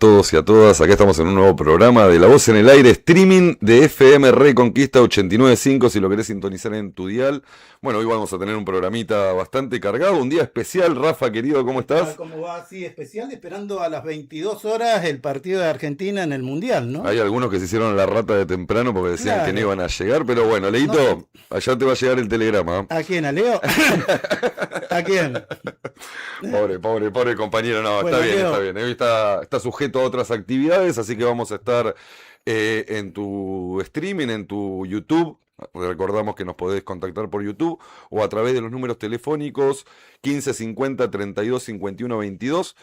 todos y a todas. Acá estamos en un nuevo programa de La Voz en el Aire, streaming de FM Reconquista 89.5, si lo querés sintonizar en tu dial. Bueno, hoy vamos a tener un programita bastante cargado, un día especial. Rafa, querido, ¿cómo estás? ¿Cómo va? Sí, especial, esperando a las 22 horas el partido de Argentina en el Mundial, ¿no? Hay algunos que se hicieron la rata de temprano porque decían que no iban a llegar, pero bueno, Leito, No. allá te va a llegar el telegrama. ¿A quién? ¿A Leo? ¿A quién? Pobre compañero, no, Bueno, está bien, Leo. está bien. Hoy está sujeto a otras actividades, así que vamos a estar en tu streaming, en tu YouTube. Recordamos que nos podés contactar por YouTube o a través de los números telefónicos 1550 32 51 22.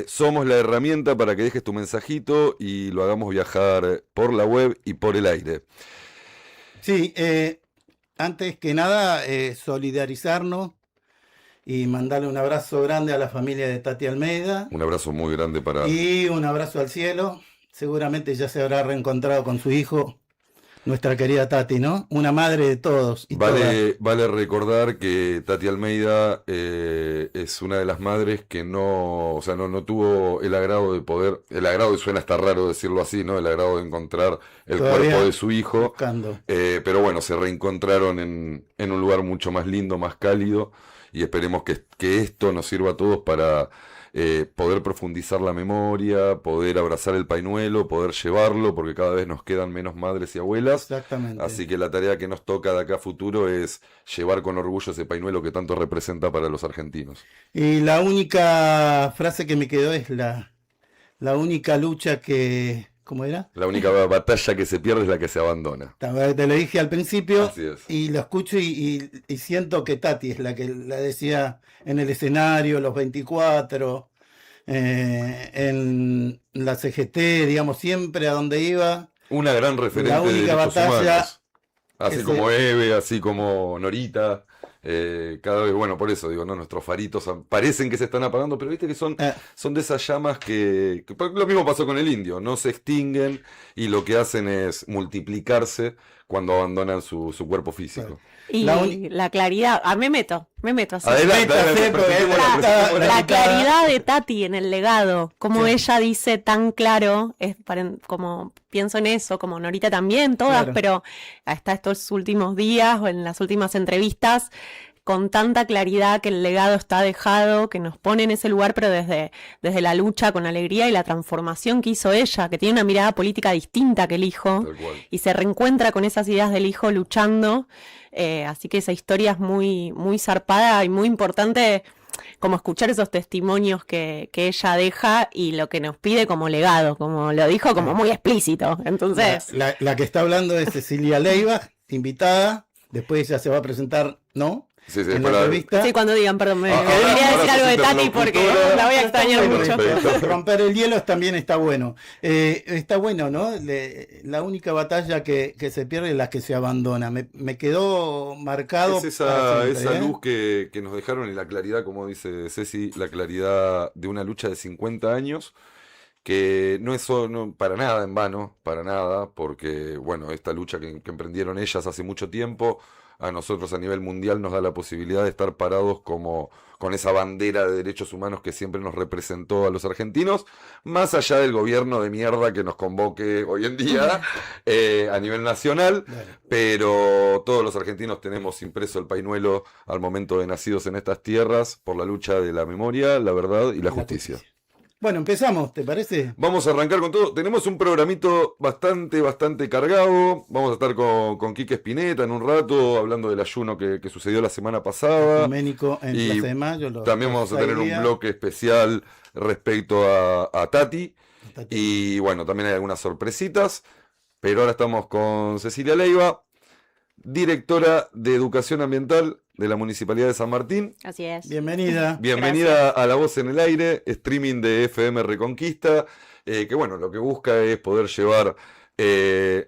Somos la herramienta para que dejes tu mensajito y lo hagamos viajar por la web y por el aire. Sí, antes que nada, solidarizarnos y mandarle un abrazo grande a la familia de Tati Almeida Un abrazo muy grande para... y un abrazo al cielo. Seguramente ya se habrá reencontrado con su hijo, nuestra querida Tati, ¿no? Una madre de todos y todas. Vale recordar que Tati Almeida es una de las madres que no tuvo el agrado de poder, el agrado, y suena hasta raro decirlo así, ¿no? El agrado de encontrar el Todavía cuerpo de su hijo, buscando. pero bueno, se reencontraron en un lugar mucho más lindo, más cálido, y esperemos que esto nos sirva a todos para poder profundizar la memoria, poder abrazar el pañuelo, poder llevarlo, porque cada vez nos quedan menos madres y abuelas. Exactamente. Así que la tarea que nos toca de acá a futuro es llevar con orgullo ese pañuelo que tanto representa para los argentinos. Y la única frase que me quedó es la única lucha que... ¿Cómo era? La única batalla que se pierde es la que se abandona. Te lo dije al principio Así es. y lo escucho y siento que Tati es la que la decía en el escenario, los 24, en la CGT, digamos, siempre a donde iba. Una gran referente La de única derechos batalla humanos. Así ese- como Eve, así como Norita. Cada vez, bueno, por eso digo, ¿no? Nuestros faritos parecen que se están apagando, pero viste que son eh, de esas llamas que lo mismo pasó con el indio, no se extinguen y lo que hacen es multiplicarse cuando abandonan su cuerpo físico. Y La la claridad, me meto así. Adelante, Métase, porque presentemos la- presentemos la- La claridad de Tati en el legado, como Sí. ella dice tan claro, como pienso en eso, como Norita también, todas, Claro. pero hasta estos últimos días o en las últimas entrevistas, con tanta claridad que el legado está dejado, que nos pone en ese lugar, pero desde la lucha con alegría y la transformación que hizo ella, que tiene una mirada política distinta que el hijo, Tal cual. y se reencuentra con esas ideas del hijo luchando. Así que esa historia es muy, muy zarpada y muy importante, como escuchar esos testimonios que ella deja y lo que nos pide como legado, como lo dijo, como muy explícito. Entonces, la que está hablando es Cecilia Leiva, invitada. Después ella se va a presentar, ¿no? Sí, En la para- entrevista. sí, cuando digan, perdón, me ahora quería decir sos algo de Tati porque interlocutora. la voy a extrañar Bueno, mucho. Perfecto. romper el hielo también está bueno. Está bueno, ¿no? La única batalla que se pierde es la que se abandona. Me quedó marcado Es para siempre, esa ¿eh? luz que nos dejaron y la claridad, como dice Ceci, la claridad de una lucha de 50 años, que no es para nada en vano, para nada, porque bueno, esta lucha que emprendieron ellas hace mucho tiempo, a nosotros a nivel mundial nos da la posibilidad de estar parados como con esa bandera de derechos humanos que siempre nos representó a los argentinos, más allá del gobierno de mierda que nos convoque hoy en día a nivel nacional. Bueno, Pero todos los argentinos tenemos impreso el pañuelo al momento de nacidos en estas tierras por la lucha de la memoria, la verdad y la justicia. Bueno, empezamos, ¿te parece? Vamos a arrancar con todo. Tenemos un programito bastante cargado. Vamos a estar con Quique Espineta en un rato, hablando del ayuno que sucedió la semana pasada. Doménico en Y Plaza de Mayo. También vamos a tener un bloque especial respecto a Tati. Y bueno, también hay algunas sorpresitas. Pero ahora estamos con Cecilia Leiva, directora de Educación Ambiental de la Municipalidad de San Martín. Así es. Bienvenida. Bienvenida a La Voz en el Aire, streaming de FM Reconquista, que bueno, lo que busca es poder llevar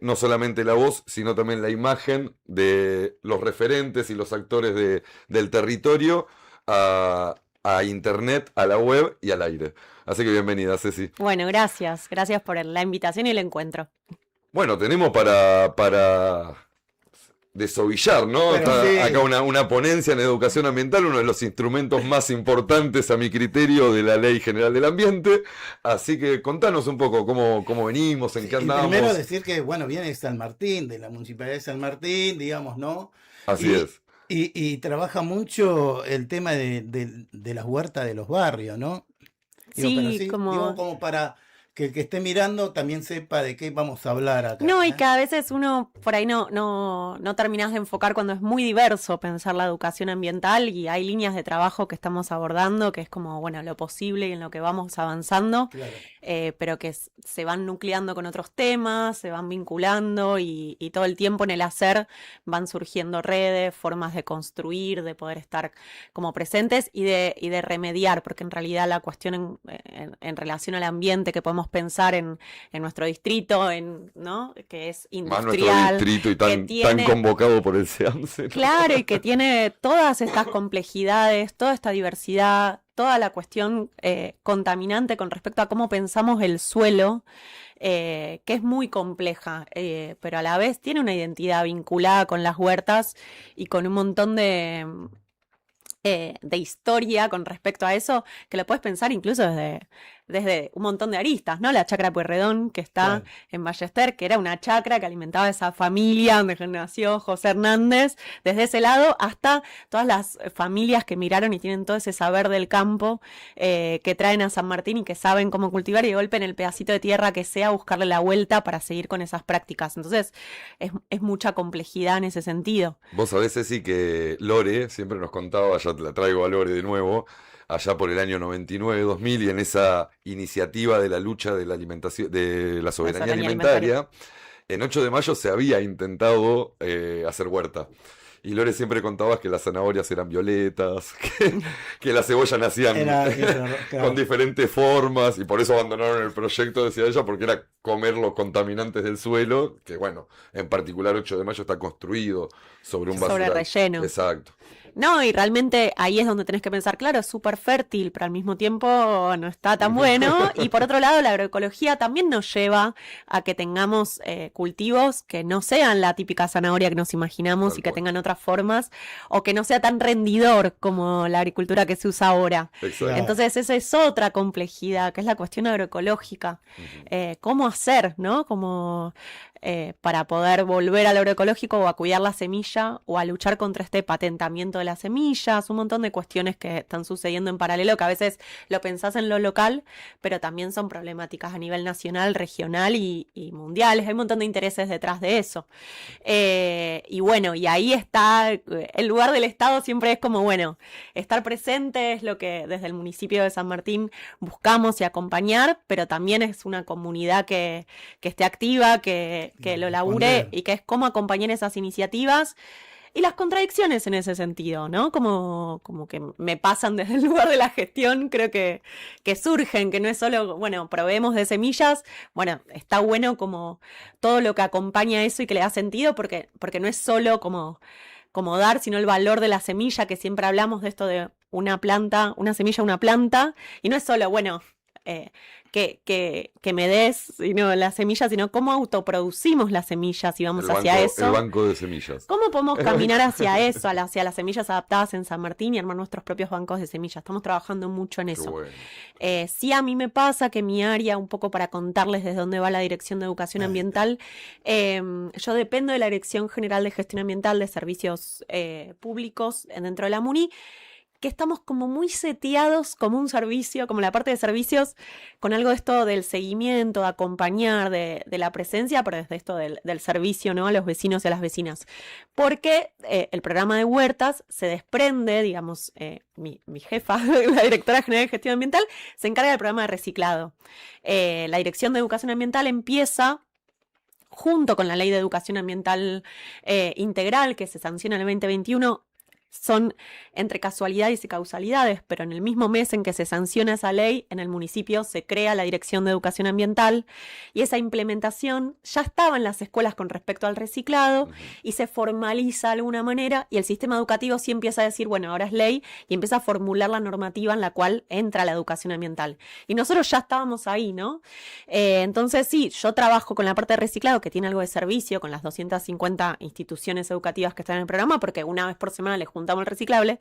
no solamente la voz, sino también la imagen de los referentes y los actores del territorio a internet, a la web y al aire. Así que bienvenida, Ceci. Bueno, gracias por la invitación y el encuentro. Bueno, tenemos para desovillar, ¿no? Pero Está sí. acá una ponencia en educación ambiental, uno de los instrumentos más importantes a mi criterio de la Ley General del Ambiente. Así que contanos un poco cómo venimos, en Sí, qué y andamos. primero decir que, bueno, viene de San Martín, de la Municipalidad de San Martín, digamos, ¿no? Así Y, es. y trabaja mucho el tema de las huertas de los barrios, ¿no? Digo, pero Sí, sí, digo como como para que el que esté mirando también sepa de qué vamos a hablar acá, no, y ¿eh? que a veces uno por ahí no terminás de enfocar cuando es muy diverso pensar la educación ambiental y hay líneas de trabajo que estamos abordando, que es como, bueno, lo posible y en lo que vamos avanzando, Claro. pero que se van nucleando con otros temas, se van vinculando y todo el tiempo en el hacer van surgiendo redes, formas de construir, de poder estar como presentes y de remediar, porque en realidad la cuestión en relación al ambiente que podemos pensar en nuestro distrito, ¿no? Que es Más nuestro industrial, distrito y que tan tiene, convocado por el SEAMSE, ¿no? claro, y que tiene todas estas complejidades, toda esta diversidad, toda la cuestión contaminante con respecto a cómo pensamos el suelo, que es muy compleja, pero a la vez tiene una identidad vinculada con las huertas y con un montón de historia con respecto a eso, que lo puedes pensar incluso desde un montón de aristas, ¿no? La chacra Pueyrredón, que está Claro. en Ballester, que era una chacra que alimentaba a esa familia donde nació José Hernández, desde ese lado hasta todas las familias que miraron y tienen todo ese saber del campo, que traen a San Martín y que saben cómo cultivar y de golpe en el pedacito de tierra que sea buscarle la vuelta para seguir con esas prácticas. Entonces es mucha complejidad en ese sentido. Vos sabés, Ceci, que Lore siempre nos contaba, ya te la traigo a Lore de nuevo, allá por el año 99-2000 y en esa iniciativa de la lucha de la alimentación, de la soberanía soberanía alimentaria, en 8 de mayo se había intentado hacer huerta. Y Lore siempre contaba que las zanahorias eran violetas, que las cebollas nacían con Claro. diferentes formas y por eso abandonaron el proyecto, decía ella, porque era comer los contaminantes del suelo, que bueno, en particular 8 de mayo está construido sobre un Sobre basural. relleno. Exacto. No, y realmente ahí es donde tenés que pensar, claro, es súper fértil, pero al mismo tiempo no está tan bueno. Y por otro lado, la agroecología también nos lleva a que tengamos cultivos que no sean la típica zanahoria que nos imaginamos Tal y que cual. tengan otras formas, o que no sea tan rendidor como la agricultura que se usa ahora. Exacto. Claro. Entonces, esa es otra complejidad, que es la cuestión agroecológica. Ujú. ¿Cómo hacer, no? Como para poder volver al agroecológico o a cuidar la semilla o a luchar contra este patentamiento de las semillas, un montón de cuestiones que están sucediendo en paralelo, que a veces lo pensás en lo local, pero también son problemáticas a nivel nacional, regional y mundiales. Hay un montón de intereses detrás de eso. Y bueno, y ahí está, el lugar del Estado siempre es como, bueno, estar presente es lo que desde el municipio de San Martín buscamos y acompañar, pero también es una comunidad que esté activa, que lo labure Responder. y que es cómo acompañar esas iniciativas y las contradicciones en ese sentido, ¿no? Como que me pasan desde el lugar de la gestión, creo que surgen, que no es solo, bueno, proveemos de semillas, bueno, está bueno como todo lo que acompaña eso y que le da sentido, porque no es solo como dar, sino el valor de la semilla, que siempre hablamos de esto de una planta, una semilla, una planta, y no es solo, bueno, que me des sino la semilla, sino cómo autoproducimos las semillas y vamos hacia El eso. banco de semillas. ¿Cómo podemos caminar hacia eso, hacia las semillas adaptadas en San Martín y armar nuestros propios bancos de semillas? Estamos trabajando mucho en Qué eso. bueno. Sí, a mí me pasa que mi área, un poco para contarles desde dónde va la Dirección de Educación Ambiental, yo dependo de la Dirección General de Gestión Ambiental de Servicios Públicos dentro de la MUNI, que estamos como muy seteados como un servicio, como la parte de servicios, con algo de esto del seguimiento, de acompañar, de la presencia, pero desde esto del servicio, ¿no? A los vecinos y a las vecinas. Porque el programa de huertas se desprende, digamos, mi jefa, la directora general de gestión ambiental, se encarga del programa de reciclado. La Dirección de Educación Ambiental empieza junto con la Ley de Educación Ambiental Integral, que se sanciona en el 2021, son entre casualidades y causalidades, pero en el mismo mes en que se sanciona esa ley, en el municipio se crea la Dirección de Educación Ambiental y esa implementación ya estaba en las escuelas con respecto al reciclado y se formaliza de alguna manera y el sistema educativo sí empieza a decir, bueno, ahora es ley y empieza a formular la normativa en la cual entra la educación ambiental. Y nosotros ya estábamos ahí, ¿no? Entonces sí, yo trabajo con la parte de reciclado que tiene algo de servicio con las 250 instituciones educativas que están en el programa porque una vez por semana les juntamos el reciclable.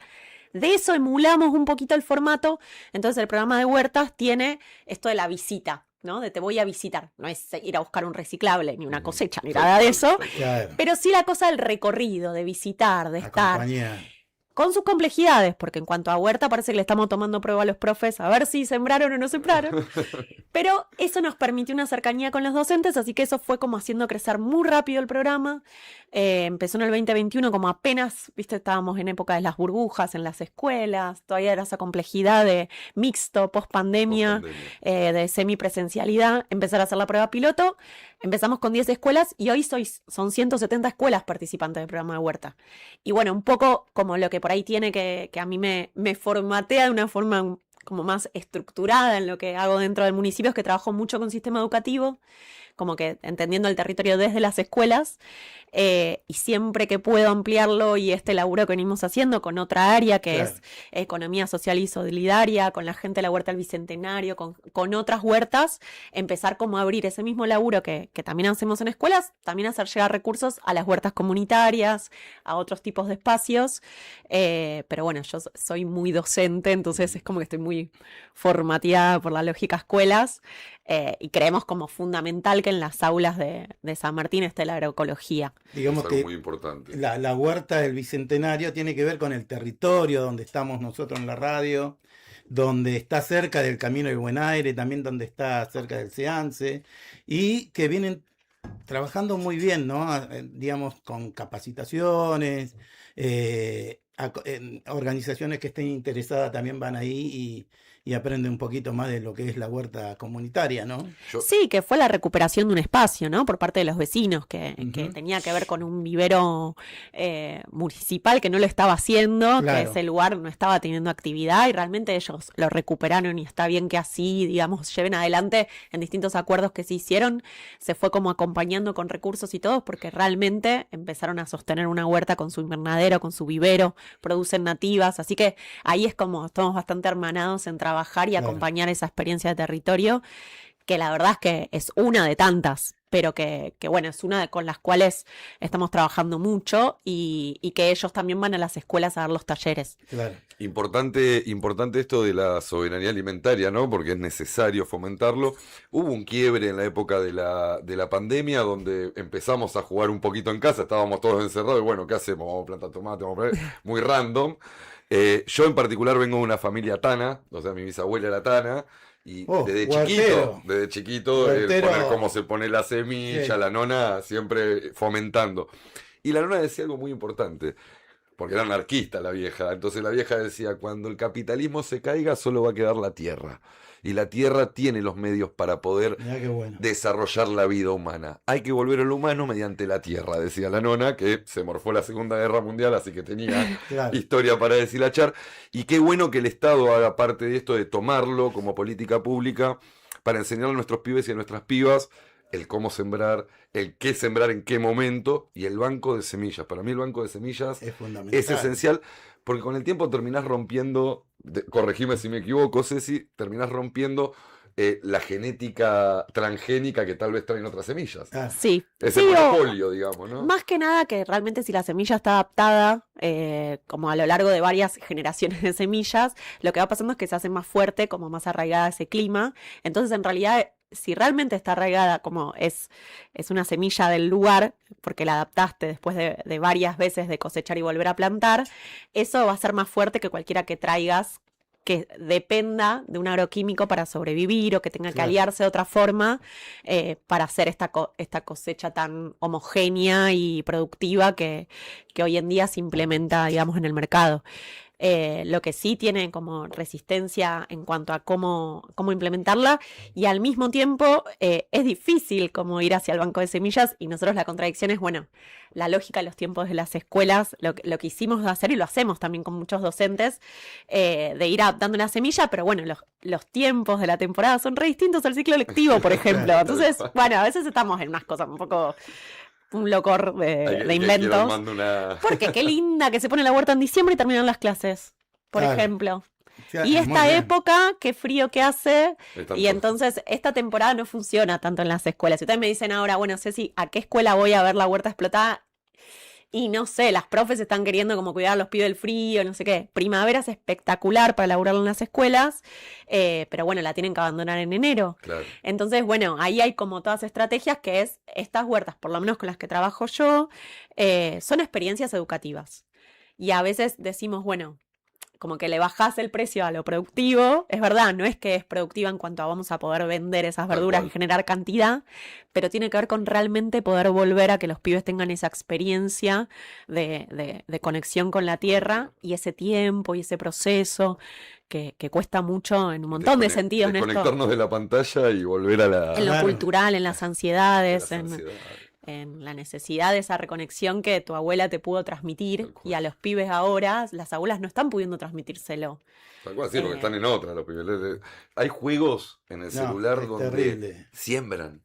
De eso emulamos un poquito el formato. Entonces el programa de huertas tiene esto de la visita, ¿no? De te voy a visitar. No es ir a buscar un reciclable, ni una cosecha, ni nada de eso. Claro. Pero sí la cosa del recorrido, de visitar, de estar. Acompañar. Con sus complejidades, porque en cuanto a huerta parece que le estamos tomando prueba a los profes a ver si sembraron o no sembraron. Pero eso nos permitió una cercanía con los docentes, así que eso fue como haciendo crecer muy rápido el programa. Empezó en el 2021 como apenas, viste, estábamos en época de las burbujas en las escuelas, todavía era esa complejidad de mixto, post-pandemia, de semipresencialidad, empezar a hacer la prueba piloto. Empezamos con 10 escuelas y hoy son 170 escuelas participantes del programa de huerta. Y bueno, un poco como lo que por ahí tiene que a mí me formatea de una forma como más estructurada en lo que hago dentro del municipio, es que trabajo mucho con sistema educativo, como que entendiendo el territorio desde las escuelas, y siempre que puedo ampliarlo y este laburo que venimos haciendo con otra área que es economía social y solidaria, con la gente de la Huerta del Bicentenario, con otras huertas, empezar como a abrir ese mismo laburo que también hacemos en escuelas, también hacer llegar recursos a las huertas comunitarias, a otros tipos de espacios, pero bueno, yo soy muy docente, entonces es como que estoy muy formateada por la lógica escuelas, y creemos como fundamental que en las aulas de San Martín esté la agroecología. Digamos es algo que muy importante. la huerta del Bicentenario tiene que ver con el territorio donde estamos nosotros en la radio, donde está cerca del Camino del Buen Aire, también donde está cerca del SEANSE, y que vienen trabajando muy bien, ¿no? Digamos, con capacitaciones, organizaciones que estén interesadas también van ahí y aprenden un poquito más de lo que es la huerta comunitaria, ¿no? Sí, que fue la recuperación de un espacio, ¿no? Por parte de los vecinos, que tenía que ver con un vivero municipal que no lo estaba haciendo, Claro. que ese lugar no estaba teniendo actividad y realmente ellos lo recuperaron y está bien que así, digamos, lleven adelante en distintos acuerdos que se hicieron, se fue como acompañando con recursos y todo, porque realmente empezaron a sostener una huerta con su invernadero, con su vivero, producen nativas, así que ahí es como estamos bastante hermanados en trabajar y Claro. acompañar esa experiencia de territorio, que la verdad es que es una de tantas, pero que bueno, es una con las cuales estamos trabajando mucho y que ellos también van a las escuelas a dar los talleres. Claro. Importante esto de la soberanía alimentaria, ¿no? Porque es necesario fomentarlo. Hubo un quiebre en la época de la pandemia donde empezamos a jugar un poquito en casa, estábamos todos encerrados y bueno, ¿qué hacemos? Vamos a plantar tomate, vamos a plantar... muy random. Yo en particular vengo de una familia tana, o sea, mi bisabuela era tana, y huertero. desde chiquito, Huertero. poner cómo se pone la semilla, Sí. la nona siempre fomentando. Y la nona decía algo muy importante, porque era anarquista la vieja, entonces la vieja decía, cuando el capitalismo se caiga solo va a quedar la tierra, y la tierra tiene los medios para poder Mirá qué bueno. desarrollar la vida humana. Hay que volver al humano mediante la tierra, decía la nona, que se morfó la Segunda Guerra Mundial, así que tenía Claro. historia para deshilachar. Y qué bueno que el Estado haga parte de esto, de tomarlo como política pública para enseñar a nuestros pibes y a nuestras pibas el cómo sembrar, el qué sembrar en qué momento, y el banco de semillas. Para mí el banco de semillas Es fundamental. es esencial, porque con el tiempo terminás rompiendo, corregime si me equivoco, Ceci, terminás rompiendo la genética transgénica que tal vez traen otras semillas. Ah, Sí, Ese sí, monopolio, digamos, ¿no? más que nada que realmente si la semilla está adaptada, como a lo largo de varias generaciones de semillas, lo que va pasando es que se hace más fuerte, como más arraigada a ese clima. Entonces, en realidad, si realmente está arraigada como es una semilla del lugar, porque la adaptaste después de varias veces de cosechar y volver a plantar, eso va a ser más fuerte que cualquiera que traigas que dependa de un agroquímico para sobrevivir o que tenga que Claro. aliarse de otra forma para hacer esta cosecha tan homogénea y productiva que hoy en día se implementa, digamos, en el mercado. Lo que sí tiene como resistencia en cuanto a cómo implementarla, y al mismo tiempo es difícil como ir hacia el banco de semillas, y nosotros la contradicción es, bueno, la lógica de los tiempos de las escuelas, lo que hicimos de hacer, y lo hacemos también con muchos docentes, de ir adaptando una semilla, pero bueno, los tiempos de la temporada son re distintos al ciclo lectivo, por ejemplo. Entonces, bueno, a veces estamos en unas cosas un poco... un locor de inventos. Porque qué linda que se pone la huerta en diciembre y terminan las clases, por ejemplo. Sí, Y muy esta bien. época, qué frío que hace, Están y todos- entonces esta temporada no funciona tanto en las escuelas. Si ustedes me dicen ahora, bueno, Ceci, ¿a qué escuela voy a ver la huerta explotada? Y no sé, las profes están queriendo como cuidar a los pibes del frío, no sé qué. Primavera es espectacular para laburarlo en las escuelas, pero bueno, la tienen que abandonar en enero. Claro. Entonces, bueno, ahí hay como todas estrategias que es, estas huertas, por lo menos con las que trabajo yo, son experiencias educativas. Y a veces decimos, bueno, como que le bajás el precio a lo productivo, es verdad, no es que es productiva en cuanto a vamos a poder vender esas Tal verduras y cual. generar cantidad, pero tiene que ver con realmente poder volver a que los pibes tengan esa experiencia de conexión con la tierra, y ese tiempo y ese proceso que cuesta mucho en un montón de sentidos, Néstor. Desconectarnos de la pantalla y volver a En la, lo Claro. cultural, en las a ansiedades, las ansiedades. en la necesidad de esa reconexión que tu abuela te pudo transmitir, Tal cual. y a los pibes ahora, las abuelas no están pudiendo transmitírselo. Tal cual, sí, porque Eh, están en otra los pibes. Hay juegos en el No, celular es donde terrible. siembran.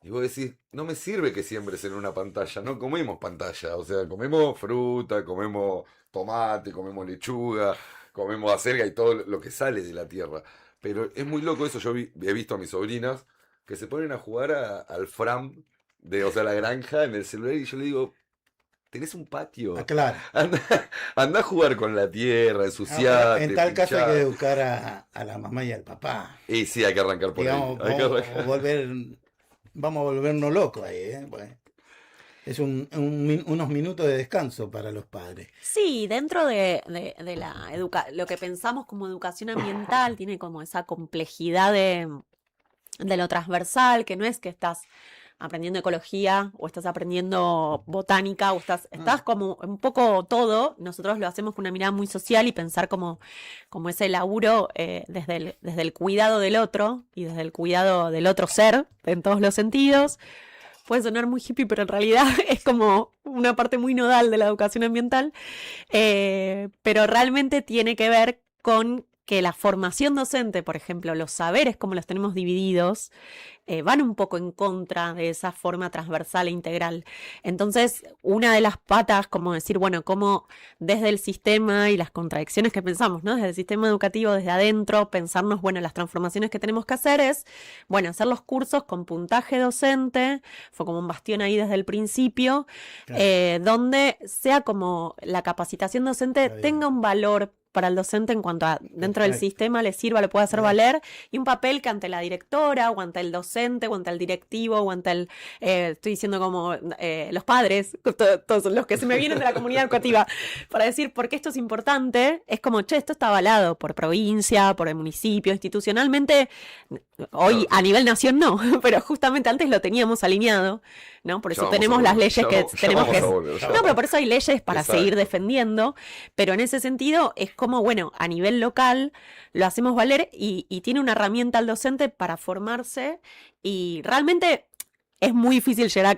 Y vos decís, no me sirve que siembres en una pantalla, no comemos pantalla, o sea, comemos fruta, comemos tomate, comemos lechuga, comemos acelga y todo lo que sale de la tierra. Pero es muy loco eso, he visto a mis sobrinas que se ponen a jugar al Fram, o sea, la granja en el celular, y yo le digo, tenés un patio, Claro. anda, anda a jugar con la tierra, ensuciate, En tal caso hay que pinchá. educar a la mamá y al papá. Y sí, hay que arrancar por Digamos, ahí. Hay que arrancar. vamos a volvernos locos ahí, ¿eh? Bueno, es unos minutos de descanso para los padres. Sí, dentro de la lo que pensamos como educación ambiental tiene como esa complejidad de lo transversal, que no es que estás aprendiendo ecología o estás aprendiendo botánica o estás como un poco todo. Nosotros lo hacemos con una mirada muy social y pensar como ese laburo desde el cuidado del otro y desde el cuidado del otro ser en todos los sentidos. Puede sonar muy hippie, pero en realidad es como una parte muy nodal de la educación ambiental, pero realmente tiene que ver con que la formación docente, por ejemplo, los saberes como los tenemos divididos, van un poco en contra de esa forma transversal e integral. Entonces, una de las patas, como decir, bueno, cómo desde el sistema y las contradicciones que pensamos, ¿no? Desde el sistema educativo, desde adentro, pensarnos, bueno, las transformaciones que tenemos que hacer es, bueno, hacer los cursos con puntaje docente, fue como un bastión ahí desde el principio, Claro. donde sea como la capacitación docente Está bien. tenga un valor para el docente en cuanto a dentro del Perfecto. sistema le sirva, le pueda hacer Bien. valer, y un papel que ante la directora o ante el docente o ante el directivo o ante el, estoy diciendo como los padres, todos los que se me vienen de la comunidad educativa, para decir por qué esto es importante, es como, che, esto está avalado por provincia, por el municipio, institucionalmente, hoy a nivel nación no, pero justamente antes lo teníamos alineado, ¿no? Por Ya eso vamos a tenemos las volver, leyes ya que vamos- ya tenemos vamos que... a volver, ya No, vamos. pero por eso hay leyes para seguir Exacto. defendiendo, pero en ese sentido es como, bueno, a nivel local lo hacemos valer y tiene una herramienta al docente para formarse, y realmente es muy difícil llegar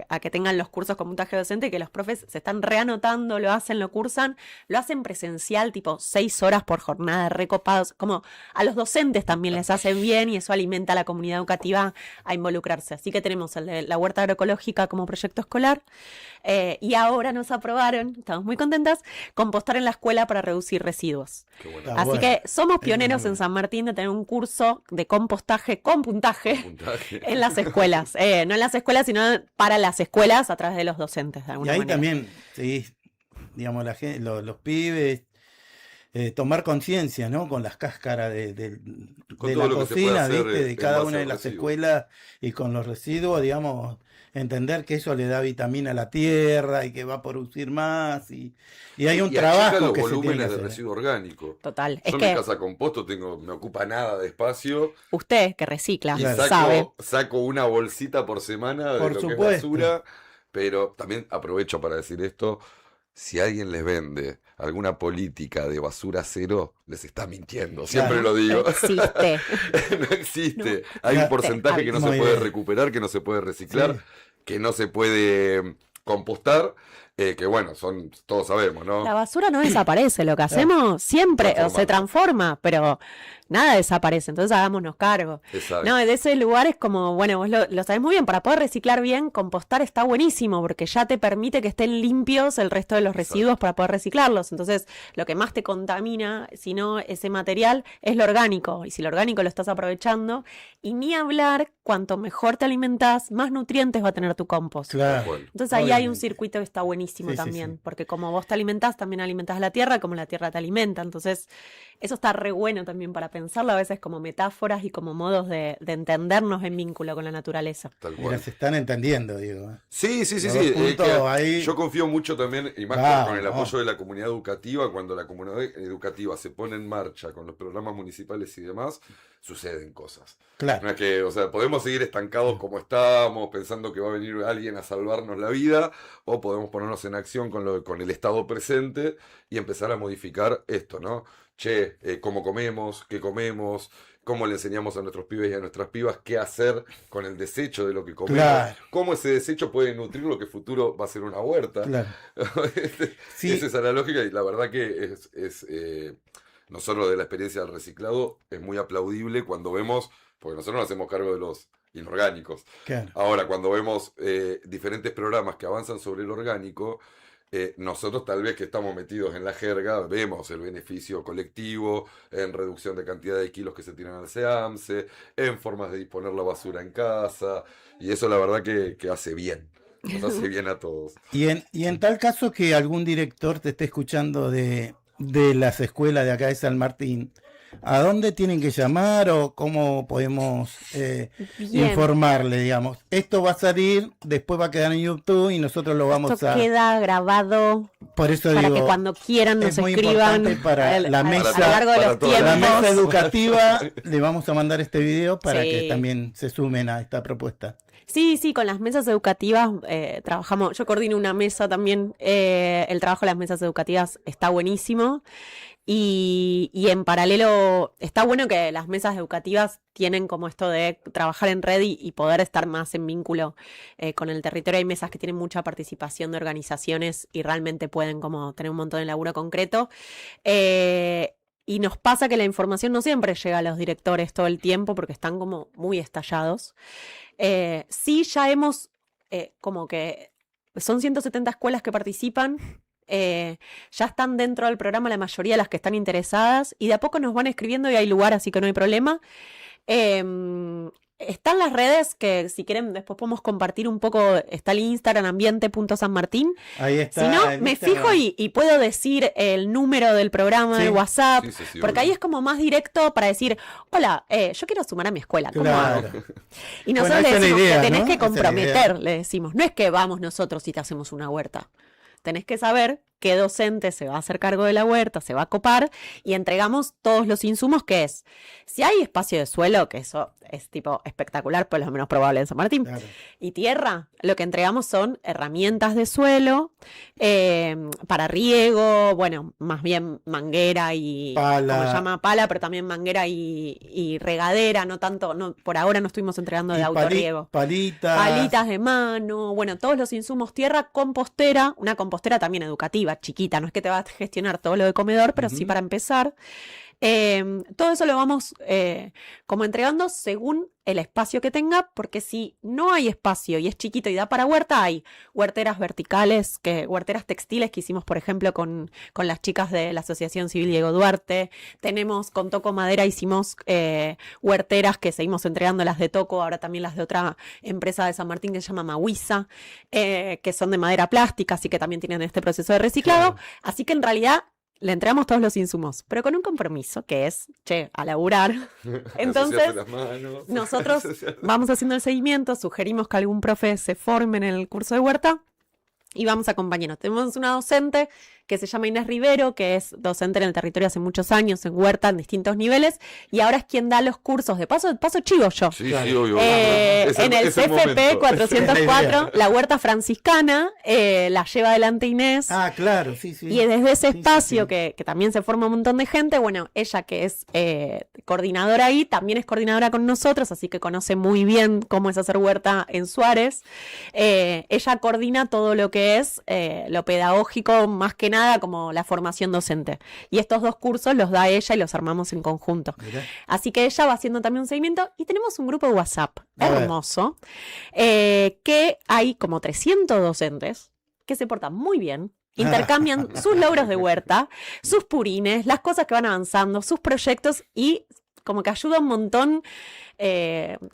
a que tengan los cursos con puntaje docente, que los profes se están reanotando, lo hacen presencial, tipo 6 horas por jornada, recopados, como a los docentes también les hace bien y eso alimenta a la comunidad educativa a involucrarse. Así que tenemos el de la huerta agroecológica como proyecto escolar, y ahora nos aprobaron, estamos muy contentas, compostar en la escuela para reducir residuos. Qué bueno. Está Así bueno. que somos Eso es pioneros muy en San Martín de tener un curso de compostaje con puntaje Puntaje. en las escuelas. No en las escuelas, sino para las escuelas a través de los docentes, de Y alguna ahí manera. también, sí, digamos, los pibes, tomar conciencia, ¿no? Con las cáscaras Con de todo la lo que se puede cocina, hacer ¿viste? De en cada base una a de las residuos. escuelas, y con los residuos, digamos, entender que eso le da vitamina a la tierra y que va a producir más, y hay un Y achica trabajo los que se tiene que volúmenes de hacer. residuo orgánico. Total. Yo Es en mi que casa composto me ocupa nada de espacio usted que recicla, y Claro. sabe. saco una bolsita por semana de Por lo que es supuesto. basura, pero también aprovecho para decir esto. si alguien les vende alguna política de basura cero, les está mintiendo. Siempre lo digo. No existe. No existe. No. Hay un porcentaje que no se Muy puede bien. recuperar, que no se puede reciclar, Sí. que no se puede compostar, que bueno, todos sabemos, La ¿no? basura no desaparece, lo que hacemos siempre se Transformarla. transforma, pero nada desaparece, entonces hagámonos cargo. Exacto. No, de ese lugar es como, bueno, vos lo sabés muy bien, para poder reciclar bien, compostar está buenísimo, porque ya te permite que estén limpios el resto de los Exacto. residuos para poder reciclarlos. Entonces, lo que más te contamina, si no ese material, es lo orgánico. Y si lo orgánico lo estás aprovechando, y ni hablar, cuanto mejor te alimentás, más nutrientes va a tener tu compost. Tal Claro. cual. Entonces ahí hay un Obviamente. circuito que está buenísimo Sí, sí, también, sí. porque como vos te alimentás, también alimentás a la tierra, como la tierra te alimenta. Entonces, eso está re bueno también para pensarlo a veces como metáforas y como modos de entendernos en vínculo con la naturaleza. Tal Mira, cual. se están entendiendo, digo. Sí, sí, sí, Los sí. dos Es puntos que ahí. yo confío mucho también, y más Claro, con el no. apoyo de la comunidad educativa, cuando la comunidad educativa se pone en marcha con los programas municipales y demás, suceden cosas. No Claro. es que, o sea, podemos seguir estancados como estamos, pensando que va a venir alguien a salvarnos la vida, o podemos ponernos en acción con el estado presente y empezar a modificar esto, ¿no? Che, cómo comemos, qué comemos, cómo le enseñamos a nuestros pibes y a nuestras pibas qué hacer con el desecho de lo que comemos, Claro. cómo ese desecho puede nutrir lo que futuro va a ser una huerta. Claro. Sí. Esa es la lógica y la verdad que no solo de la experiencia del reciclado, es muy aplaudible cuando vemos, porque nosotros nos hacemos cargo de los inorgánicos. Claro. Ahora, cuando vemos diferentes programas que avanzan sobre el orgánico, nosotros tal vez que estamos metidos en la jerga, vemos el beneficio colectivo en reducción de cantidad de kilos que se tiran al SEAMSE, en formas de disponer la basura en casa, y eso la verdad que hace bien, nos hace bien a todos. Y en tal caso que algún director te esté escuchando de las escuelas de acá de San Martín, ¿a dónde tienen que llamar o cómo podemos Bien. informarle, digamos? Esto va a salir, después va a quedar en YouTube y nosotros lo vamos Esto a... queda grabado Por eso para que digo, cuando quieran nos es muy escriban importante para la a lo mesa, largo de para los toda la mesa tiempos. educativa, le vamos a mandar este video para Sí. que también se sumen a esta propuesta. Sí, sí, con las mesas educativas trabajamos, yo coordino una mesa también, el trabajo de las mesas educativas está buenísimo y en paralelo está bueno que las mesas educativas tienen como esto de trabajar en red y poder estar más en vínculo con el territorio. Hay mesas que tienen mucha participación de organizaciones y realmente pueden como tener un montón de laburo concreto. Y nos pasa que la información no siempre llega a los directores todo el tiempo porque están como muy estallados. Sí, ya hemos como que son 170 escuelas que participan, ya están dentro del programa la mayoría de las que están interesadas y de a poco nos van escribiendo y hay lugar, así que no hay problema. Están las redes que si quieren después podemos compartir un poco, está el Instagram ambiente.sanmartín. Ahí está. Si no, en me Instagram. fijo y puedo decir el número del programa Sí. de WhatsApp, Sí, sí, sí, porque obvio. ahí es como más directo para decir, hola, yo quiero sumar a mi escuela, ¿cómo hago? Claro. Y nosotros Bueno, esa le es la decimos, idea, te tenés ¿no? que Esa es la comprometer, idea. le decimos, no es que vamos nosotros y te hacemos una huerta. Tenés que saber qué docente se va a hacer cargo de la huerta, se va a copar y entregamos todos los insumos que es. Si hay espacio de suelo, que eso es tipo espectacular, pues lo menos probable en San Martín, Claro. y tierra, lo que entregamos son herramientas de suelo para riego, bueno, más bien manguera y Pala. ¿cómo se llama? Pala, pero también manguera y regadera, no tanto, no, por ahora no estuvimos entregando de Y autorriego. palitas. Palitas de mano, bueno, todos los insumos, tierra, compostera, una compostera también educativa, chiquita, no es que te va a gestionar todo lo de comedor, pero sí Ujú. para empezar. Todo eso lo vamos como entregando según el espacio que tenga, porque si no hay espacio y es chiquito y da para huerta, hay huerteras verticales, huerteras textiles que hicimos, por ejemplo, con las chicas de la Asociación Civil Diego Duarte. Tenemos con Toco Madera, hicimos huerteras que seguimos entregando, las de Toco, ahora también las de otra empresa de San Martín que se llama Mahuiza, que son de madera plástica, así que también tienen este proceso de reciclado. Claro. Así que en realidad le entregamos todos los insumos, pero con un compromiso que es, che, a laburar. Entonces, Ensuciarse las manos. nosotros vamos haciendo el seguimiento, sugerimos que algún profe se forme en el curso de huerta y vamos acompañando. Tenemos una docente que se llama Inés Rivero, que es docente en el territorio hace muchos años, en huerta, en distintos niveles, y ahora es quien da los cursos. De paso chivo yo. Sí, sí, obvio. En el CFP 404, la huerta franciscana, la lleva adelante Inés. Ah, claro, sí, sí. Y desde ese Sí, espacio sí. Que también se forma un montón de gente, bueno, ella que es coordinadora ahí, también es coordinadora con nosotros, así que conoce muy bien cómo es hacer huerta en Suárez. Ella coordina todo lo que es lo pedagógico, más que nada como la formación docente. Y estos 2 cursos los da ella y los armamos en conjunto. Mirá. Así que ella va haciendo también un seguimiento y tenemos un grupo de WhatsApp A ver. hermoso, que hay como 300 docentes que se portan muy bien, intercambian sus logros de huerta, sus purines, las cosas que van avanzando, sus proyectos y como que ayuda un montón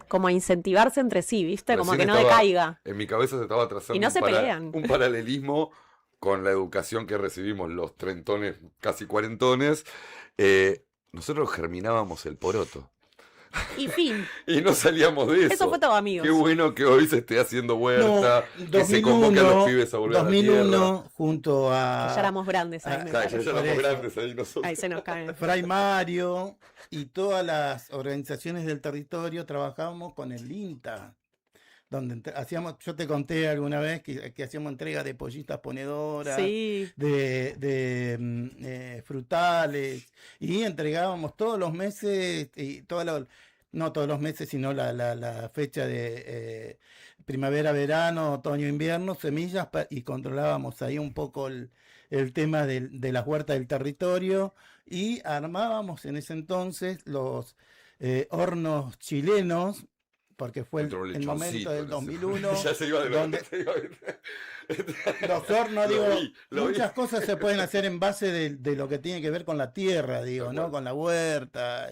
como a incentivarse entre sí, ¿viste? Como Recién que no estaba- decaiga. En mi cabeza se estaba trazando Y no se pelean. un paralelismo con la educación que recibimos los trentones, casi cuarentones. Nosotros germinábamos el poroto Y fin, y no salíamos de eso. eso fue todo, amigos. Qué bueno que hoy se esté haciendo huerta, que se convoque a los pibes a volver a la tierra. 2001, junto Que a ya éramos grandes ahí, me Claro, parece. ya éramos Por eso. grandes ahí nosotros. Ahí se nos cae. Fray Mario y todas las organizaciones del territorio trabajábamos con el INTA, donde hacíamos, yo te conté alguna vez que hacíamos entrega de pollitas ponedoras, Sí. de frutales, y entregábamos todos los meses, no todos los meses, sino la fecha de primavera, verano, otoño, invierno, semillas, y controlábamos ahí un poco el tema de las huertas del territorio, y armábamos en ese entonces los hornos chilenos, porque fue Entró un el momento lechoncito del en ese- 2001, Ya se iba de donde se iba de- los hornos, Lo digo, vi, lo vi. muchas cosas se pueden hacer en base de lo que tiene que ver con la tierra, digo, De ¿no? acuerdo. Con la huerta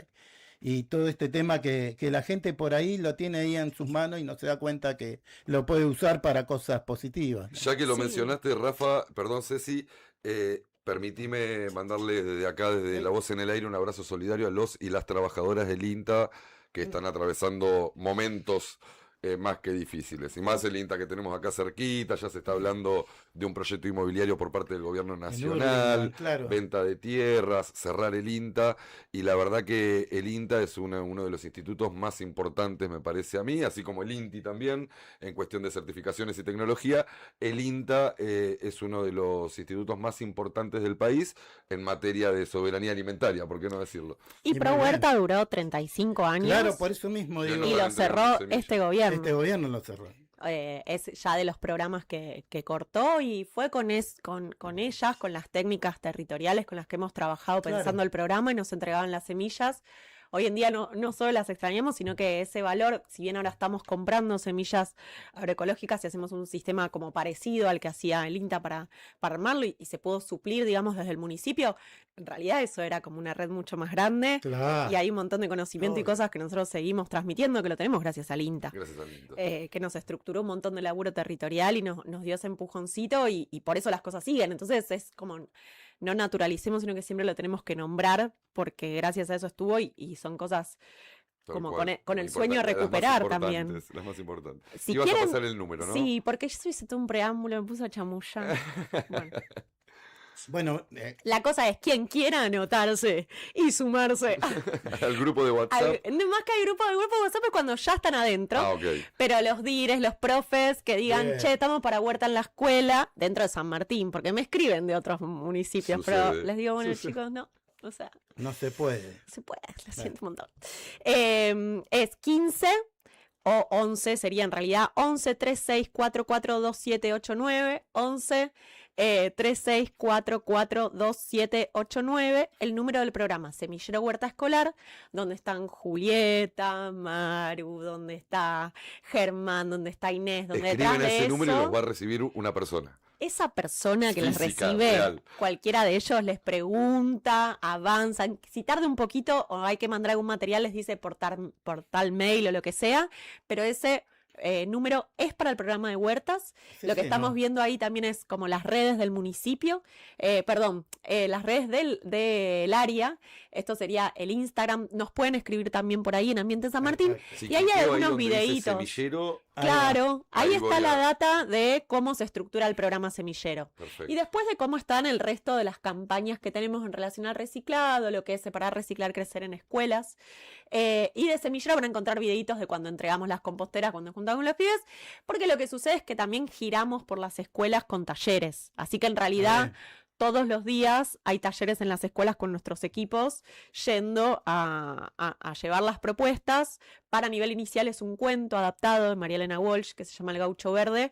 y todo este tema que la gente por ahí lo tiene ahí en sus manos y no se da cuenta que lo puede usar para cosas positivas, ¿no? Ya que lo Sí. mencionaste, Rafa, perdón, Ceci, permitime mandarle desde acá, desde La Voz en el Aire, un abrazo solidario a los y las trabajadoras del INTA que están atravesando momentos más que difíciles. Y más el INTA que tenemos acá cerquita, ya se está hablando de un proyecto inmobiliario por parte del gobierno En nacional, Hurlingham, claro. venta de tierras, cerrar el INTA, y la verdad que el INTA es uno de los institutos más importantes, me parece a mí, así como el INTI también, en cuestión de certificaciones y tecnología. El INTA es uno de los institutos más importantes del país en materia de soberanía alimentaria, ¿por qué no decirlo? Y Y Pro muy bien. Huerta duró 35 años. Claro, por eso mismo Ya digo, no Y van a lo entregar cerró semillas. este gobierno. este gobierno lo cerró. Es ya de los programas que cortó y fue con ellas, con las técnicas territoriales con las que hemos trabajado Claro. pensando el programa y nos entregaban las semillas. Hoy en día no solo las extrañamos, sino que ese valor, si bien ahora estamos comprando semillas agroecológicas y hacemos un sistema como parecido al que hacía el INTA para armarlo y se pudo suplir, digamos, desde el municipio, en realidad eso era como una red mucho más grande. Claro. Y hay un montón de conocimiento y Obvio. cosas que nosotros seguimos transmitiendo, que lo tenemos gracias al INTA. Gracias al INTA. Que nos estructuró un montón de laburo territorial y nos dio ese empujoncito y por eso las cosas siguen. Entonces es como, no naturalicemos, sino que siempre lo tenemos que nombrar porque gracias a eso estuvo y son cosas Tal como cual, con el importante, sueño a las más recuperar también. importantes, Las más importantes. Si Ibas quieren- a pasar el número, ¿no? Sí, porque yo hice todo un preámbulo, me puse a chamullar. Bueno, Bueno, la cosa es, quien quiera anotarse y sumarse Al grupo de WhatsApp. no más que hay grupo de WhatsApp es cuando ya están adentro. Ah, ok. Pero los dires, los profes que digan, Bien. che, estamos para huerta en la escuela, dentro de San Martín, porque me escriben de otros municipios, pero Sucede, les digo, bueno, sucede. chicos, no, o sea, no se puede. se puede, lo siento un montón. Es 15 o 11, sería en realidad 11 36 44 2789, 11 36 44 2789, el número del programa Semillero Huerta Escolar, donde están Julieta, Maru, donde está Germán, donde está Inés, donde detrás Escriben a de ese número y eso, los va a recibir una persona. esa persona que les Física, recibe, real. cualquiera de ellos les pregunta, avanzan, si tarda un poquito o hay que mandar algún material, les dice por tal mail o lo que sea, pero ese número es para el programa de huertas. Sí, Lo que sí, estamos no. viendo ahí también es como las redes del municipio, las redes del área. Esto sería el Instagram. Nos pueden escribir también por ahí en Ambiente San Martín. Perfecto. Si Y ahí hay cliqueo algunos donde dice videitos. semillero, Ahí va. Claro, ahí Ahí está voy la a- data de cómo se estructura el programa semillero. perfecto. Y después de cómo están el resto de las campañas que tenemos en relación al reciclado, lo que es separar, reciclar, crecer en escuelas. Y de semillero van a encontrar videitos de cuando entregamos las composteras, cuando juntamos con los pibes, porque lo que sucede es que también giramos por las escuelas con talleres. Así que en realidad Bien. todos los días hay talleres en las escuelas con nuestros equipos yendo a llevar las propuestas. Para nivel inicial es un cuento adaptado de María Elena Walsh que se llama El Gaucho Verde,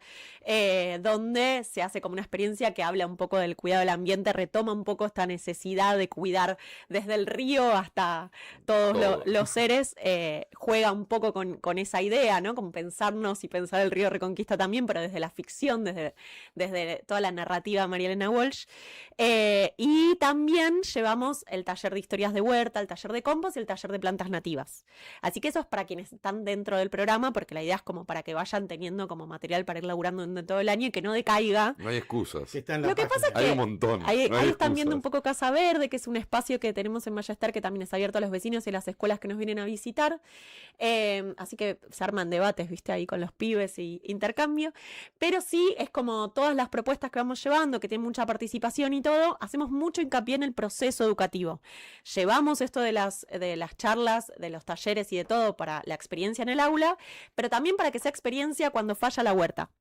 donde se hace como una experiencia que habla un poco del cuidado del ambiente, retoma un poco esta necesidad de cuidar desde el río hasta todos Todo. los seres, juega un poco con esa idea, ¿no? Como pensarnos y pensar el río Reconquista también, pero desde la ficción, desde toda la narrativa de María Elena Walsh. Y también llevamos el taller de historias de huerta, el taller de compost y el taller de plantas nativas. Así que eso es para quienes están dentro del programa, porque la idea es como para que vayan teniendo como material para ir laburando durante todo el año y que no decaiga. No hay excusas. Que está en la Lo que pasa página. es Hay que un montón. Ahí, no hay ahí están viendo un excusas. poco Casa Verde, que es un espacio que tenemos en Ballester que también es abierto a los vecinos y a las escuelas que nos vienen a visitar. Así que se arman debates, viste, ahí con los pibes y intercambio. Pero sí, es como todas las propuestas que vamos llevando, que tienen mucha participación y todo, hacemos mucho hincapié en el proceso educativo. Llevamos esto de las charlas, de los talleres y de todo para la experiencia en el aula, pero también para que sea experiencia cuando falla la huerta.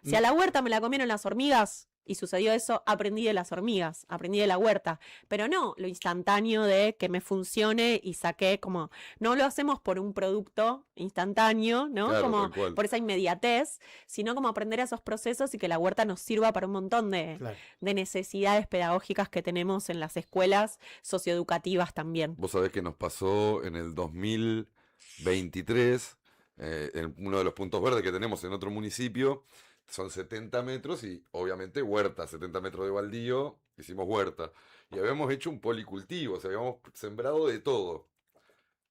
Si a la huerta me la comieron las hormigas y sucedió eso, aprendí de las hormigas, aprendí de la huerta, pero no lo instantáneo de que me funcione y saqué como, no lo hacemos por un producto instantáneo, ¿no? Claro, Como tal cual. por esa inmediatez, sino como aprender esos procesos y que la huerta nos sirva para un montón Claro. de necesidades pedagógicas que tenemos en las escuelas socioeducativas también. Vos sabés que nos pasó en el 2023, en uno de los puntos verdes que tenemos en otro municipio, son 70 metros y obviamente huerta, 70 metros de baldío, hicimos huerta. Y habíamos hecho un policultivo, o sea, habíamos sembrado de todo.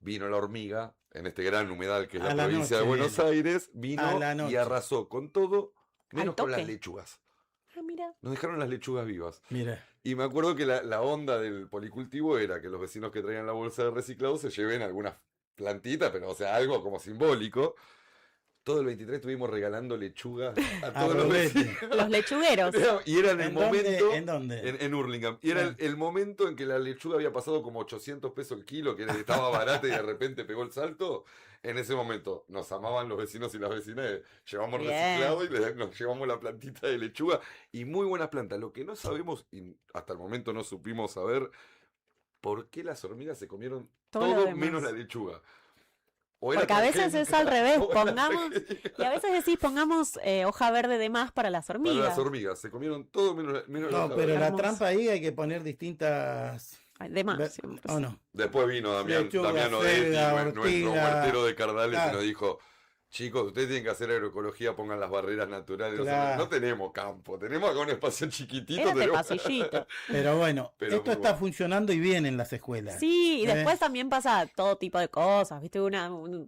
Vino la hormiga, en este gran humedal que es A la la provincia de noche Buenos vino. Aires, A vino la y noche. arrasó con todo, menos con las toque. lechugas. Ah, mira. Nos dejaron las lechugas vivas. Mira. Y me acuerdo que la onda del policultivo era que los vecinos que traían la bolsa de reciclado se lleven algunas plantitas, pero o sea, algo como simbólico. Todo el 23 estuvimos regalando lechugas a todos los Aproveche. vecinos. Los lechugueros. Y era en el ¿En dónde? momento... ¿En dónde? En Hurlingham. Y era Ah. el momento en que la lechuga había pasado como 800 pesos el kilo, que estaba barata y de repente pegó el salto. En ese momento nos amaban los vecinos y las vecinas. Llevamos Bien. reciclado y nos llevamos la plantita de lechuga. Y muy buenas plantas. Lo que no sabemos, y hasta el momento no supimos saber, por qué las hormigas se comieron Todo lo todo demás. menos la lechuga. O era Porque a veces es transgénica, al revés, o era pongamos, transgénica. y a veces decís pongamos hoja verde de más para las Para hormigas. las hormigas, se comieron todo menos la No, hoja pero verde. la Hermoso. trampa ahí hay que poner distintas. Ay, de más. ver- siempre. ¿O no? Después vino Lechuga, Damiano Detti, selga, nuestro ortiga. huertero de Cardales, y Claro. nos dijo, chicos, ustedes tienen que hacer agroecología, pongan las barreras naturales. Claro. No tenemos campo, tenemos acá un espacio chiquitito. Era de tenemos- pasillito. Pero bueno, Pero esto muy está bueno. funcionando y bien en las escuelas. Sí, y ¿Eh? después también pasa todo tipo de cosas, ¿viste?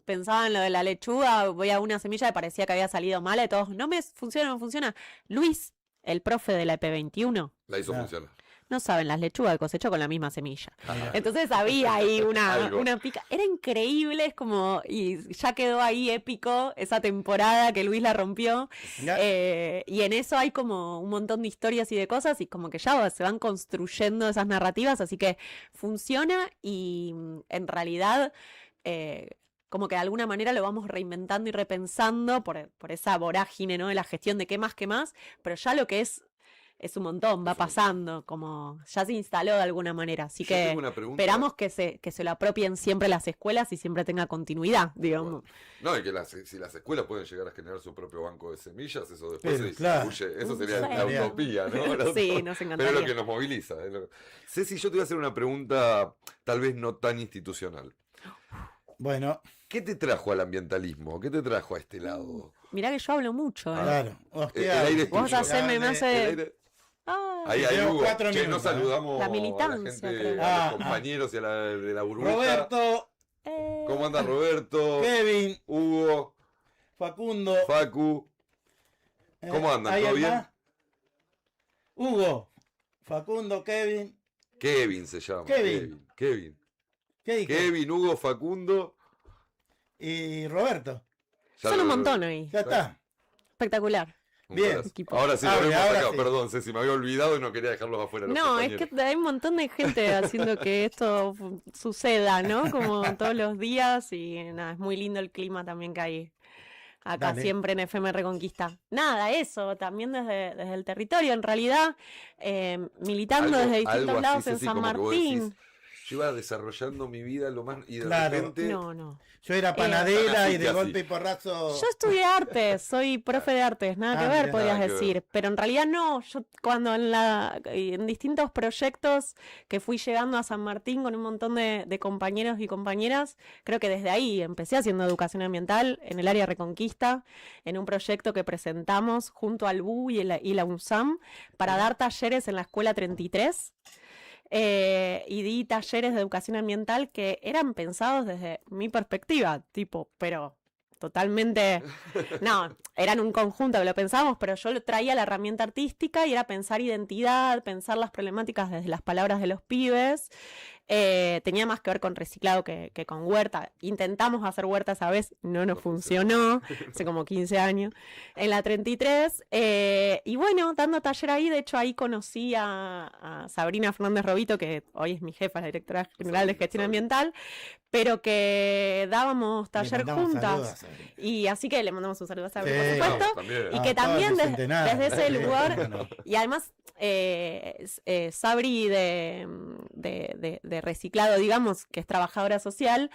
Pensaba en lo de la lechuga, voy a una semilla y parecía que había salido mala y todos, no me funciona, no funciona. Luis, el profe de la EP21, La hizo Ah. funcionar. no saben, las lechugas que cosechó con la misma semilla. Mira. Entonces había ahí Algo. una pica. Era increíble, es como, y ya quedó ahí épico esa temporada que Luis la rompió. Ya. Y en eso hay como un montón de historias y de cosas, y como que ya se van construyendo esas narrativas, así que funciona y en realidad. Como que de alguna manera lo vamos reinventando y repensando por esa vorágine, ¿no? De la gestión de qué más, pero ya lo que es un montón, va pasando, como ya se instaló de alguna manera. Así Yo que tengo una pregunta. esperamos que se lo apropien siempre las escuelas y siempre tenga continuidad, digamos. No, y que si las escuelas pueden llegar a generar su propio banco de semillas, eso después Pero, se claro. distribuye. Eso sería la Sí. utopía, ¿no? La Sí, utopía. nos Pero es encantaría. lo que nos moviliza. Ceci, yo te voy a hacer una pregunta tal vez no tan institucional. Bueno, ¿Qué te trajo al ambientalismo? ¿Qué te trajo a este lado? Mirá que yo hablo mucho, ¿eh? claro. Hostia, el aire es Vos tuyo. haceme más El de... aire- Ah, Ahí hay Tenemos Hugo. 4 Che, no minutos, saludamos La a la militancia, gente, creo. a Ah, los compañeros y a la de la burbuja. Roberto, eh, ¿Cómo anda Roberto? Kevin, Hugo. Facundo. Facu. ¿Cómo andan? ¿hay ¿Todo alguien bien? más? Hugo, Facundo, Kevin. Kevin se llama. Kevin. Kevin. ¿Qué dije? Kevin, Hugo, Facundo. Y Roberto. Ya Son lo- un montón ahí. Ya está. Espectacular. un Bien. golazo. Equipo. Ahora sí lo Abre, hemos ahora sacado. sí. Perdón, Ceci, me había olvidado y no quería dejarlos afuera. Los No, es compañeros. que hay un montón de gente haciendo que esto suceda, ¿no? Como todos los días y nada, es muy lindo el clima también que hay acá Dale. siempre en FM Reconquista. Nada, eso, también desde el territorio, en realidad, militando desde distintos así, lados en Ceci, San como que vos Martín. decís, yo iba desarrollando mi vida lo más. Y de Claro. repente. No. Yo era panadera Tan así, y de casi. golpe y porrazo. Yo estudié artes, soy profe de artes, nada que ver, mira. podrías Nada que decir, ver. pero en realidad no, yo cuando en distintos proyectos que fui llegando a San Martín con un montón de compañeros y compañeras, creo que desde ahí empecé haciendo educación ambiental en el área Reconquista, en un proyecto que presentamos junto al BU y la UNSAM para dar talleres en la Escuela 33. Y di talleres de educación ambiental que eran pensados desde mi perspectiva, tipo, pero totalmente, no, eran un conjunto que lo pensábamos, pero yo traía la herramienta artística y era pensar identidad, pensar las problemáticas desde las palabras de los pibes. Tenía más que ver con reciclado que con huerta. Intentamos hacer huerta esa vez, no nos funcionó, hace como 15 años, en la 33. Y bueno, dando taller ahí, de hecho ahí conocí a Sabrina Fernández Robito, que hoy es mi jefa, la directora general de gestión ambiental, pero que dábamos taller mandamos saludos a juntas. Sabrina. Y así que le mandamos un saludo a Sabrina, Sí. por supuesto. También. Y Ah, que todas también sus desde centenares. ese Sí, lugar, bueno. y además Sabri de reciclado, digamos, que es trabajadora social,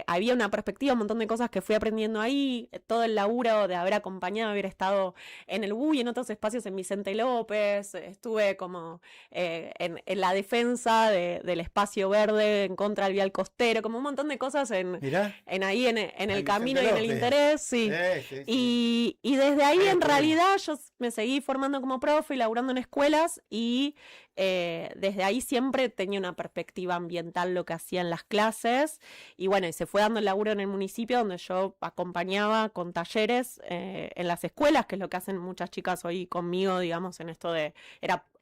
había una perspectiva, un montón de cosas que fui aprendiendo ahí, todo el laburo de haber acompañado, haber estado en el BU y en otros espacios en Vicente López, estuve como en la defensa del espacio verde en contra del vial costero, como un montón de cosas Mirá. ahí en el Vicente camino y en el López. interés, sí. Sí. Y desde ahí, en Bueno. realidad, yo me seguí formando como profe y laburando en escuelas y desde ahí siempre tenía una perspectiva ambiental lo que hacía en las clases y bueno, y se fue dando el laburo en el municipio donde yo acompañaba con talleres en las escuelas, que es lo que hacen muchas chicas hoy conmigo, digamos, en esto de...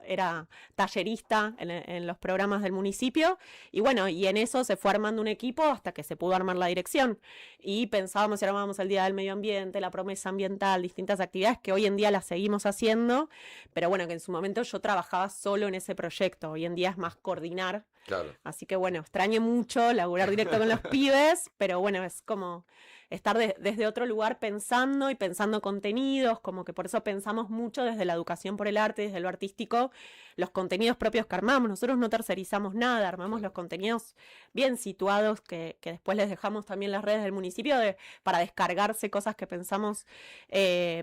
Era tallerista en los programas del municipio y bueno, y en eso se fue armando un equipo hasta que se pudo armar la dirección y pensábamos y armábamos el Día del Medio Ambiente, la promesa ambiental, distintas actividades que hoy en día las seguimos haciendo, pero bueno, que en su momento yo trabajaba solo en ese proyecto, hoy en día es más coordinar, Claro. así que bueno, extrañé mucho laburar directo con los pibes, pero bueno, es como estar desde otro lugar pensando y pensando contenidos, como que por eso pensamos mucho desde la educación por el arte, desde lo artístico, los contenidos propios que armamos. Nosotros no tercerizamos nada, armamos los contenidos bien situados que después les dejamos también las redes del municipio para descargarse cosas que pensamos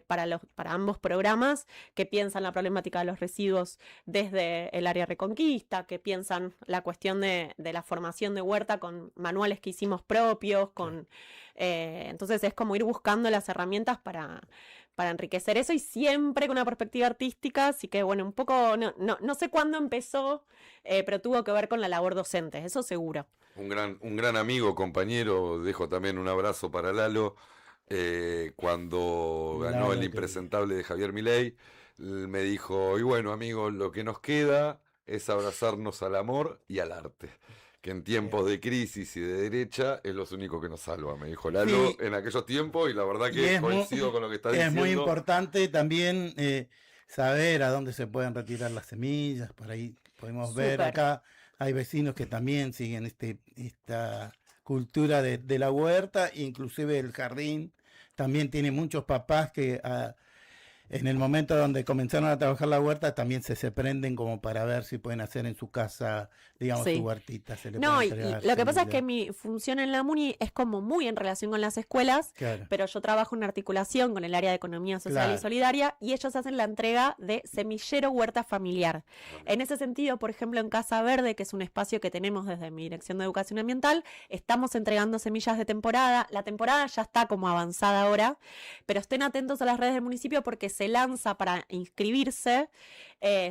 para ambos programas, que piensan la problemática de los residuos desde el área Reconquista, que piensan la cuestión de la formación de huerta con manuales que hicimos propios, entonces es como ir buscando las herramientas para enriquecer eso y siempre con una perspectiva artística, así que bueno, un poco, no sé cuándo empezó, pero tuvo que ver con la labor docente, eso seguro. Un gran amigo, compañero, dejo también un abrazo para Lalo, cuando ganó Lalo, el qué impresentable de Javier Milei, me dijo, y bueno amigo, lo que nos queda es abrazarnos al amor y al arte, que en tiempos de crisis y de derecha es lo único que nos salva, me dijo Lalo Sí. en aquellos tiempos, y la verdad Y que es coincido con lo que está Es diciendo. muy importante también saber a dónde se pueden retirar las semillas. Por ahí podemos ver Súper. acá, hay vecinos que también siguen esta cultura de la huerta, inclusive el jardín. También tiene muchos papás que en el momento donde comenzaron a trabajar la huerta también se prenden como para ver si pueden hacer en su casa, digamos, Sí. su huertita. Se le No, puede y entregar lo que pasa es semillas. que mi función en la MUNI es como muy en relación con las escuelas, Claro. pero yo trabajo en articulación con el área de economía social Claro. y solidaria y ellos hacen la entrega de semillero huerta familiar. En ese sentido, por ejemplo, en Casa Verde, que es un espacio que tenemos desde mi dirección de educación ambiental, estamos entregando semillas de temporada. La temporada ya está como avanzada ahora, pero estén atentos a las redes del municipio porque se lanza para inscribirse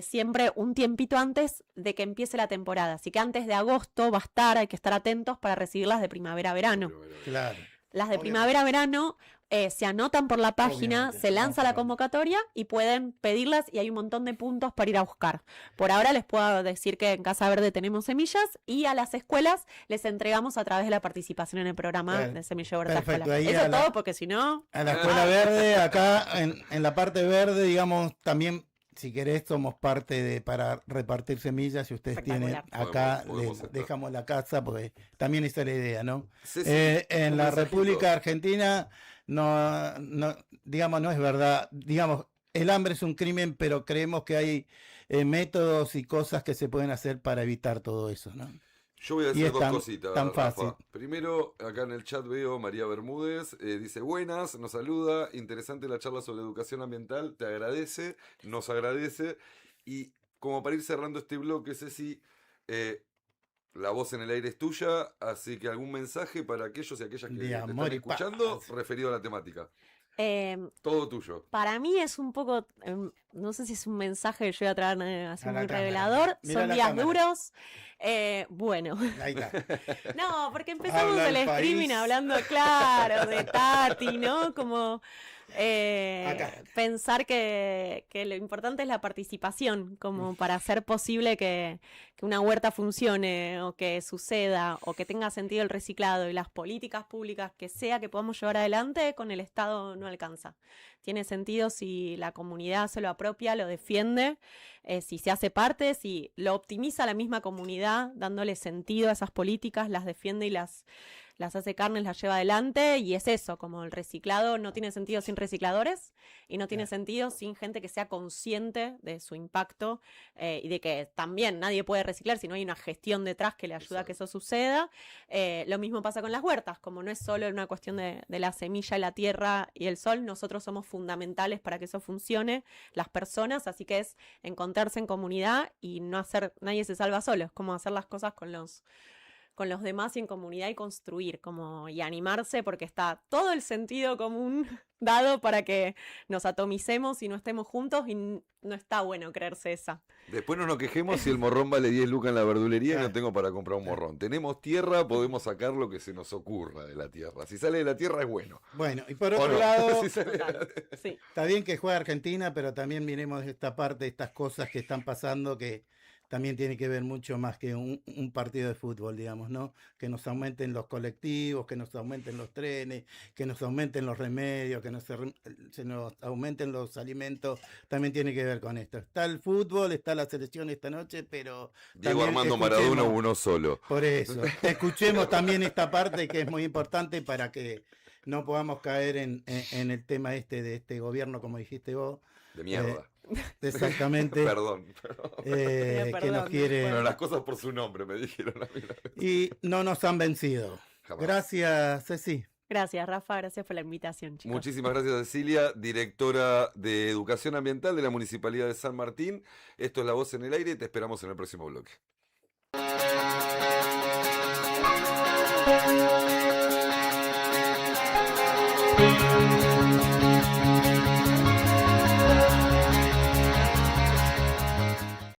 siempre un tiempito antes de que empiece la temporada. Así que antes de agosto va a estar, hay que estar atentos para recibirlas de primavera-verano. Claro. Las de Obviamente. primavera-verano se anotan por la página, Obviamente, se lanza la convocatoria y pueden pedirlas y hay un montón de puntos para ir a buscar. Por ahora les puedo decir que en Casa Verde tenemos semillas y a las escuelas les entregamos a través de la participación en el programa Claro. de Semilla Huerta Perfecto, Escolar. ahí Eso a es la- todo porque si no... A la Escuela Verde, acá en la parte verde, digamos, también, si querés, somos parte para repartir semillas. Si ustedes tienen Espectacular. acá, Podemos les estar. dejamos la casa, porque también esa es la idea, ¿no? Ceci, En un la mensajito. República Argentina, digamos, no es verdad. Digamos, el hambre es un crimen, pero creemos que hay métodos y cosas que se pueden hacer para evitar todo eso, ¿no? Yo voy a Y decir es dos tan- cositas, tan Rafa. fácil. Primero, acá en el chat veo María Bermúdez, dice buenas, nos saluda, interesante la charla sobre educación ambiental, te agradece, nos agradece. Y como para ir cerrando este bloque, Ceci, la voz en el aire es tuya, así que algún mensaje para aquellos y aquellas que De te amor están y escuchando paz. referido a la temática. Eh, Todo tuyo. Para mí es un poco, no sé si es un mensaje que yo voy a traer así A la muy cámara. revelador. Mira Son la días cámara. duros. Bueno, Ahí está. no, porque empezamos Habla el el streaming país. hablando, claro, de Tati, ¿no? Como Acá. pensar que lo importante es la participación, como para hacer posible que una huerta funcione o que suceda o que tenga sentido el reciclado y las políticas públicas que sea que podamos llevar adelante con el Estado no alcanza. Tiene sentido si la comunidad se lo apropia, lo defiende, si se hace parte, si lo optimiza la misma comunidad, dándole sentido a esas políticas, las defiende y las hace carnes, las lleva adelante, y es eso, como el reciclado no tiene sentido sin recicladores y no tiene sentido sin gente que sea consciente de su impacto y de que también nadie puede reciclar si no hay una gestión detrás que le ayuda a que eso suceda. Lo mismo pasa con las huertas, como no es solo una cuestión de la semilla, la tierra y el sol, nosotros somos fundamentales para que eso funcione, las personas, así que es encontrarse en comunidad y no hacer, nadie se salva solo, es como hacer las cosas con los demás y en comunidad y construir y animarse porque está todo el sentido común dado para que nos atomicemos y no estemos juntos y no está bueno creerse esa. Después no nos quejemos si el morrón vale 10 lucas en la verdulería y Claro. no tengo para comprar un morrón. Tenemos tierra, podemos sacar lo que se nos ocurra de la tierra. Si sale de la tierra es bueno. Bueno, y por ¿O otro no? lado, Si sale de la- Total, sí. está bien que juegue Argentina, pero también miremos esta parte, estas cosas que están pasando que también tiene que ver mucho más que un partido de fútbol, digamos, ¿no? Que nos aumenten los colectivos, que nos aumenten los trenes, que nos aumenten los remedios, que se nos aumenten los alimentos, también tiene que ver con esto. Está el fútbol, está la selección esta noche, pero Diego también Armando Maradona, escuchemos- uno solo. Por eso, escuchemos también esta parte que es muy importante para que no podamos caer en el tema de este gobierno, como dijiste vos. De mierda. Exactamente. Perdón. Que Perdón, nos quiere. Pero las cosas por su nombre me dijeron a mí. Y no nos han vencido. Jamás. Gracias, Ceci. Gracias, Rafa, gracias por la invitación, chicos. Muchísimas gracias, Cecilia, directora de Educación Ambiental de la Municipalidad de San Martín. Esto es La Voz en el Aire y te esperamos en el próximo bloque.